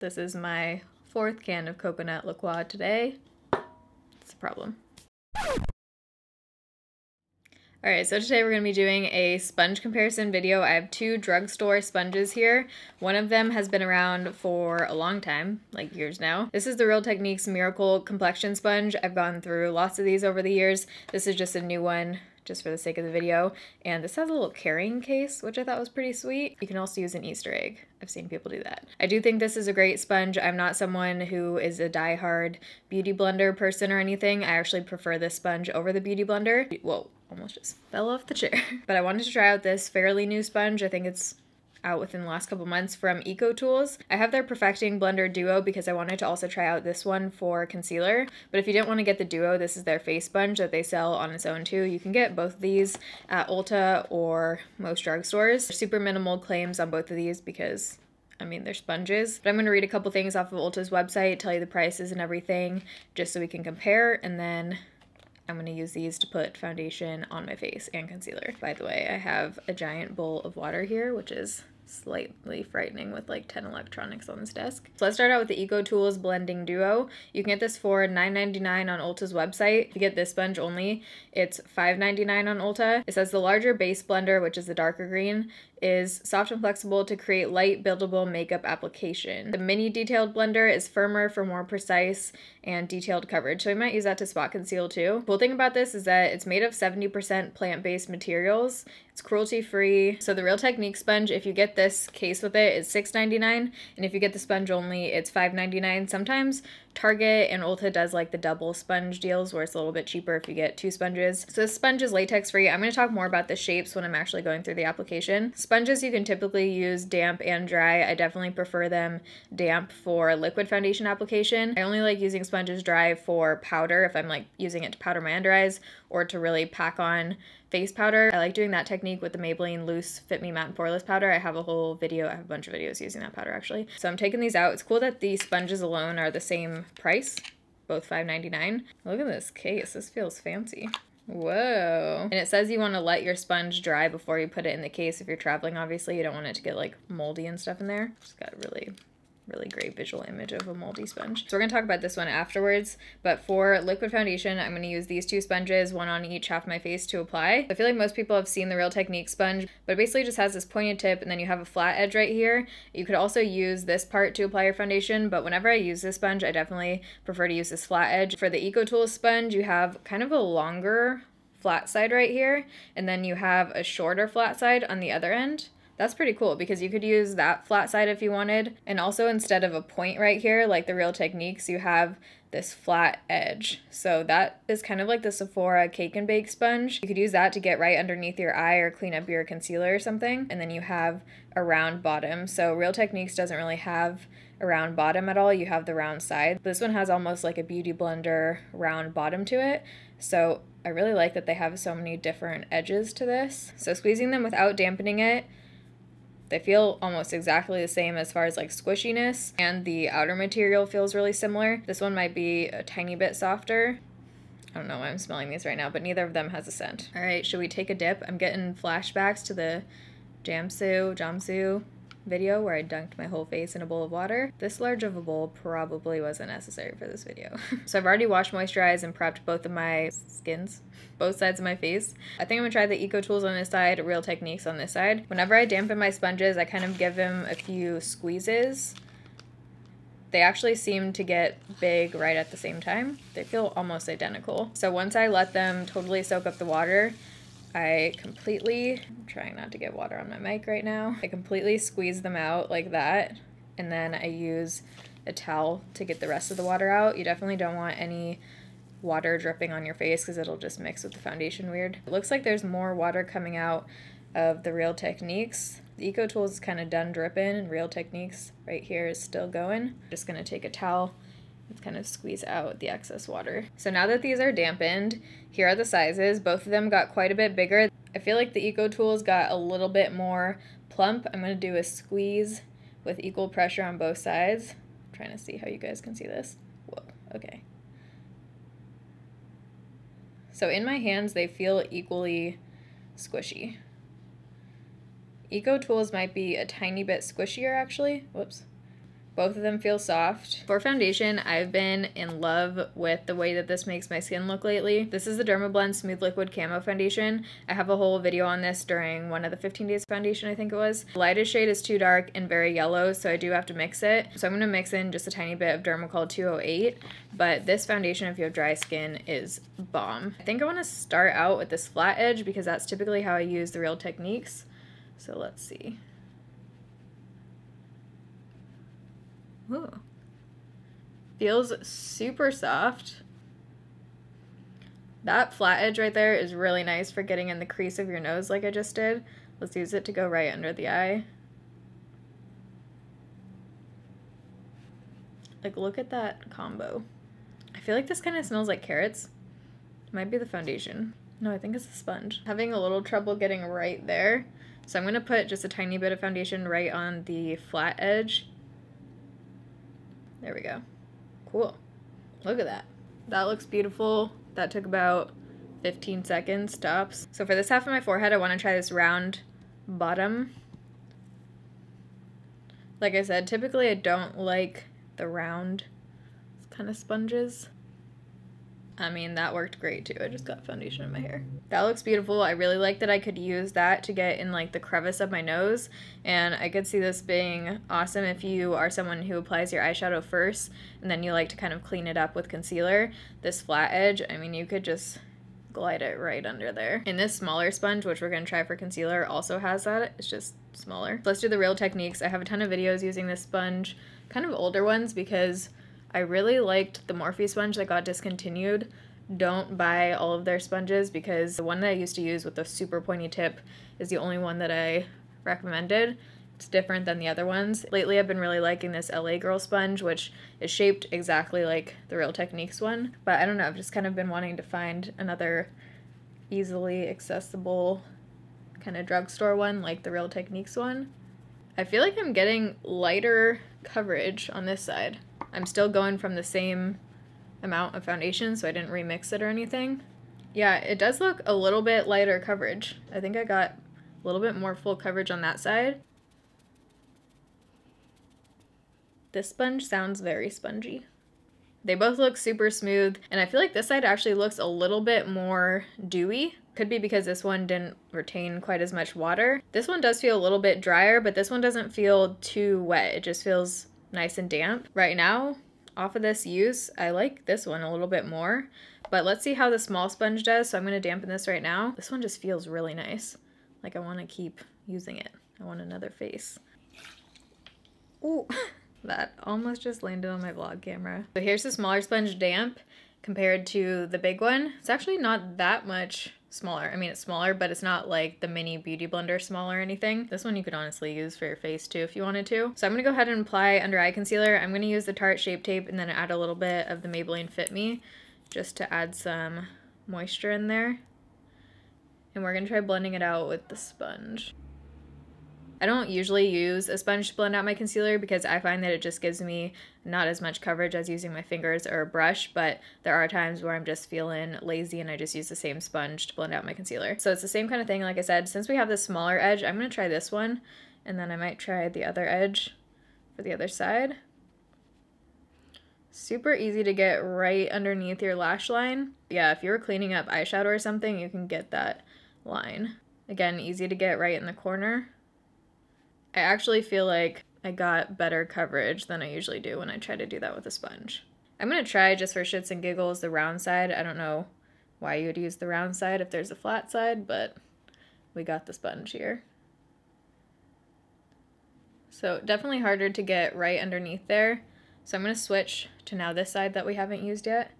This is my 4th can of coconut liqueur today. It's a problem. Alright, so today we're going to be doing a sponge comparison video. I have 2 drugstore sponges here. One of them has been around for a long time, like years now. This is the Real Techniques Miracle Complexion Sponge. I've gone through lots of these over the years. This is just a new one, just for the sake of the video. And this has a little carrying case, which I thought was pretty sweet. You can also use an Easter egg. I've seen people do that. I do think this is a great sponge. I'm not someone who is a die-hard beauty blender person or anything. I actually prefer this sponge over the beauty blender. Whoa, almost just fell off the chair. But I wanted to try out this fairly new sponge. I think it's out within the last couple months from Ecotools. I have their Perfecting Blender Duo because I wanted to also try out this one for concealer. But if you didn't want to get the Duo, this is their face sponge that they sell on its own too. You can get both of these at Ulta or most drugstores. Super minimal claims on both of these because I mean, they're sponges. But I'm going to read a couple things off of Ulta's website, tell you the prices and everything, just so we can compare, and then I'm going to use these to put foundation on my face and concealer. By the way, I have a giant bowl of water here, which is slightly frightening with like 10 electronics on this desk. So let's start out with the Ecotools Blending Duo. You can get this for $9.99 on Ulta's website. If you get this sponge only, it's $5.99 on Ulta. It says the larger base blender, which is the darker green, is soft and flexible to create light buildable makeup application. The mini detailed blender is firmer for more precise and detailed coverage, so we might use that to spot conceal too. Cool thing about this is that it's made of 70% plant-based materials. It's cruelty-free. So the Real Techniques sponge, if you get this case with it, is $6.99, and if you get the sponge only, it's $5.99. Sometimes Target and Ulta does like the double sponge deals where it's a little bit cheaper if you get 2 sponges. So this sponge is latex free. I'm going to talk more about the shapes when I'm actually going through the application. Sponges you can typically use damp and dry. I definitely prefer them damp for liquid foundation application. I only like using sponges dry for powder if I'm like using it to powder my under eyes or to really pack on face powder. I like doing that technique with the Maybelline Loose Fit Me Matte and Poreless powder. I have a whole video, I have a bunch of videos using that powder actually. So I'm taking these out. It's cool that the sponges alone are the same price, both $5.99. Look at this case, this feels fancy. Whoa. And it says you want to let your sponge dry before you put it in the case. If you're traveling, obviously, you don't want it to get like moldy and stuff in there. Just got a really great visual image of a moldy sponge. So we're going to talk about this one afterwards, but for liquid foundation, I'm going to use these 2 sponges, one on each half my face to apply. I feel like most people have seen the Real Techniques sponge, but it basically just has this pointed tip and then you have a flat edge right here. You could also use this part to apply your foundation, but whenever I use this sponge, I definitely prefer to use this flat edge. For the Ecotools sponge, you have kind of a longer flat side right here, and then you have a shorter flat side on the other end. That's pretty cool because you could use that flat side if you wanted. And also instead of a point right here, like the Real Techniques, you have this flat edge. So that is kind of like the Sephora Cake and Bake sponge. You could use that to get right underneath your eye or clean up your concealer or something. And then you have a round bottom. So Real Techniques doesn't really have a round bottom at all. You have the round side. This one has almost like a beauty blender round bottom to it. So I really like that they have so many different edges to this. So squeezing them without dampening it, they feel almost exactly the same as far as like squishiness, and the outer material feels really similar. This one might be a tiny bit softer. I don't know why I'm smelling these right now, but neither of them has a scent. All right, should we take a dip? I'm getting flashbacks to the Jamsu video where I dunked my whole face in a bowl of water. This large of a bowl probably wasn't necessary for this video. So I've already washed, moisturized, and prepped both of my skins, both sides of my face. I think I'm gonna try the Ecotools on this side, Real Techniques on this side. Whenever I dampen my sponges, I kind of give them a few squeezes. They actually seem to get big right at the same time. They feel almost identical. So once I let them totally soak up the water, I completely, I'm trying not to get water on my mic right now. I completely squeeze them out like that, and then I use a towel to get the rest of the water out. You definitely don't want any water dripping on your face because it'll just mix with the foundation weird. It looks like there's more water coming out of the Real Techniques. The Ecotools is kind of done dripping, and Real Techniques right here is still going. Just gonna take a towel and kind of squeeze out the excess water. So now that these are dampened, here are the sizes. Both of them got quite a bit bigger. I feel like the Ecotools got a little bit more plump. I'm gonna do a squeeze with equal pressure on both sides. I'm trying to see how you guys can see this. Whoa, okay. So in my hands, they feel equally squishy. Ecotools might be a tiny bit squishier actually. Whoops. Both of them feel soft. For foundation, I've been in love with the way that this makes my skin look lately. This is the Dermablend Smooth Liquid Camo Foundation. I have a whole video on this during one of the 15 days foundation, I think it was. The lightest shade is too dark and very yellow, so I do have to mix it. So I'm going to mix in just a tiny bit of Dermablend 208, but this foundation, if you have dry skin, is bomb. I think I want to start out with this flat edge because that's typically how I use the Real Techniques. So let's see. Ooh. Feels super soft. That flat edge right there is really nice for getting in the crease of your nose like I just did. Let's use it to go right under the eye. Like, look at that combo. I feel like this kind of smells like carrots. It might be the foundation. No, I think it's the sponge. Having a little trouble getting right there. So I'm going to put just a tiny bit of foundation right on the flat edge. There we go. Cool. Look at that. That looks beautiful. That took about 15 seconds, tops. So for this half of my forehead, I want to try this round bottom. Like I said, typically I don't like the round kind of sponges. I mean, that worked great too. I just got foundation in my hair. That looks beautiful. I really like that I could use that to get in like the crevice of my nose, and I could see this being awesome if you are someone who applies your eyeshadow first and then you like to kind of clean it up with concealer. This flat edge, I mean, you could just glide it right under there. And this smaller sponge, which we're going to try for concealer, also has that. It's just smaller. Let's do the Real Techniques. I have a ton of videos using this sponge, kind of older ones, because I really liked the Morphe sponge that got discontinued. Don't buy all of their sponges because the one that I used to use with the super pointy tip is the only one that I recommended. It's different than the other ones. Lately I've been really liking this LA Girl sponge, which is shaped exactly like the Real Techniques one. But I don't know, I've just kind of been wanting to find another easily accessible kind of drugstore one like the Real Techniques one. I feel like I'm getting lighter coverage on this side. I'm still going from the same amount of foundation, so I didn't remix it or anything. Yeah, it does look a little bit lighter coverage. I think I got a little bit more full coverage on that side. This sponge sounds very spongy. They both look super smooth, and I feel like this side actually looks a little bit more dewy. Could be because this one didn't retain quite as much water. This one does feel a little bit drier, but this one doesn't feel too wet. It just feels nice and damp. Right now, off of this use, I like this one a little bit more, but let's see how the small sponge does. So I'm going to dampen this right now. This one just feels really nice. Like I want to keep using it. I want another face. Ooh, that almost just landed on my vlog camera. So here's the smaller sponge damp compared to the big one. It's actually not that much smaller. I mean, it's smaller, but it's not like the mini beauty blender small or anything. This one you could honestly use for your face too if you wanted to. So I'm gonna go ahead and apply under eye concealer. I'm gonna use the Tarte Shape Tape and then add a little bit of the Maybelline Fit Me just to add some moisture in there. And we're gonna try blending it out with the sponge. I don't usually use a sponge to blend out my concealer because I find that it just gives me not as much coverage as using my fingers or a brush, but there are times where I'm just feeling lazy and I just use the same sponge to blend out my concealer. So it's the same kind of thing, like I said. Since we have this smaller edge, I'm going to try this one, and then I might try the other edge for the other side. Super easy to get right underneath your lash line. Yeah, if you're cleaning up eyeshadow or something, you can get that line. Again, easy to get right in the corner. I actually feel like I got better coverage than I usually do when I try to do that with a sponge. I'm going to try, just for shits and giggles, the round side. I don't know why you would use the round side if there's a flat side, but we got the sponge here. So definitely harder to get right underneath there. So I'm going to switch to now this side that we haven't used yet,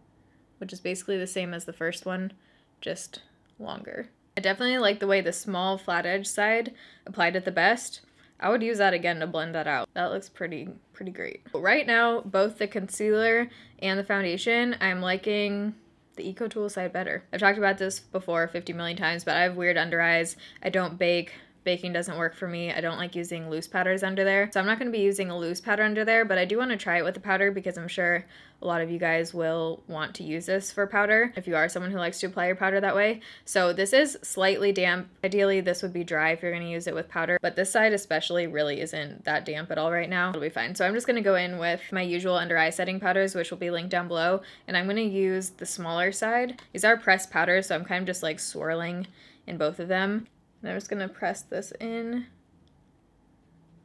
which is basically the same as the first one, just longer. I definitely like the way the small flat edge side applied it the best. I would use that again to blend that out. That looks pretty great. Right now, both the concealer and the foundation, I'm liking the Ecotools side better. I've talked about this before 50 million times, but I have weird under eyes. I don't bake baking doesn't work for me. I don't like using loose powders under there. So I'm not going to be using a loose powder under there, but I do want to try it with a powder because I'm sure a lot of you guys will want to use this for powder if you are someone who likes to apply your powder that way. So this is slightly damp. Ideally, this would be dry if you're going to use it with powder, but this side especially really isn't that damp at all right now. It'll be fine. So I'm just going to go in with my usual under eye setting powders, which will be linked down below, and I'm going to use the smaller side. These are pressed powders, so I'm kind of just like swirling in both of them. And I'm just going to press this in.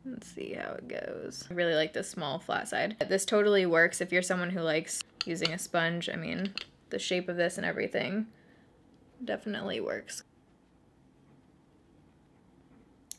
Let's see how it goes. I really like this small flat side. This totally works if you're someone who likes using a sponge. I mean, the shape of this and everything definitely works.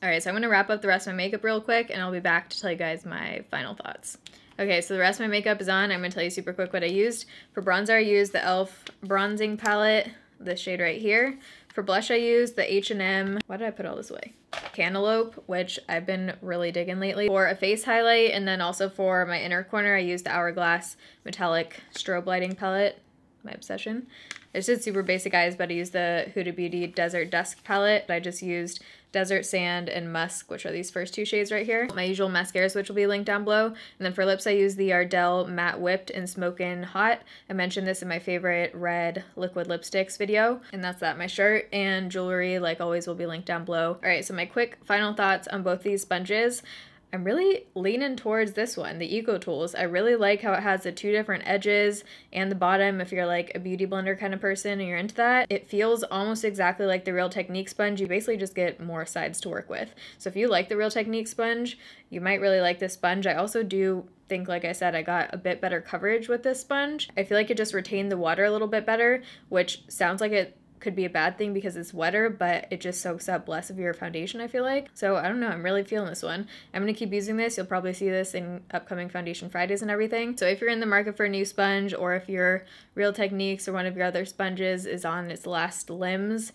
Alright, so I'm going to wrap up the rest of my makeup real quick, and I'll be back to tell you guys my final thoughts. Okay, so the rest of my makeup is on. I'm going to tell you super quick what I used. For bronzer, I used the e.l.f. bronzing palette, this shade right here. For blush, I used the H&M, why did I put all this away? Cantaloupe, which I've been really digging lately. For a face highlight, and then also for my inner corner, I used the Hourglass Metallic Strobe Lighting Palette, my obsession. It's just super basic eyes, but I used the Huda Beauty Desert Dusk palette. I just used Desert Sand and Musk, which are these first two shades right here. My usual mascaras, which will be linked down below. And then for lips, I used the Ardell Matte Whipped and Smokin' Hot. I mentioned this in my favorite red liquid lipsticks video. And that's that. My shirt and jewelry, like always, will be linked down below. All right, so my quick final thoughts on both these sponges. I'm really leaning towards this one, the Ecotools. I really like how it has the two different edges and the bottom if you're like a beauty blender kind of person and you're into that. It feels almost exactly like the Real Technique sponge. You basically just get more sides to work with. So if you like the Real Technique sponge, you might really like this sponge. I also do think, like I said, I got a bit better coverage with this sponge. I feel like it just retained the water a little bit better, which sounds like it could be a bad thing because it's wetter, but it just soaks up less of your foundation, I feel like. So I don't know, I'm really feeling this one. I'm gonna keep using this. You'll probably see this in upcoming Foundation Fridays and everything. So if you're in the market for a new sponge, or if your Real Techniques or one of your other sponges is on its last limbs,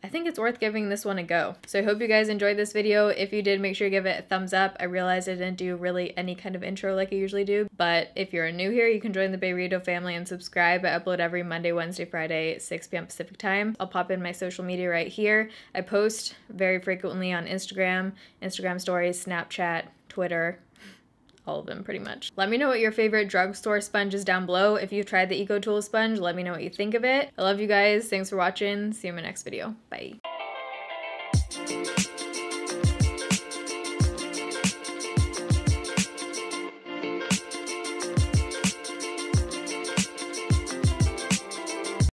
I think it's worth giving this one a go. So I hope you guys enjoyed this video. If you did, make sure you give it a thumbs up. I realized I didn't do really any kind of intro like I usually do, but if you're new here, you can join the Bayrito family and subscribe. I upload every Monday, Wednesday, Friday, 6 p.m. Pacific time. I'll pop in my social media right here. I post very frequently on Instagram stories, Snapchat, Twitter, all of them pretty much. Let me know what your favorite drugstore sponge is down below. If you've tried the Ecotools sponge, let me know what you think of it. I love you guys. Thanks for watching. See you in my next video. Bye.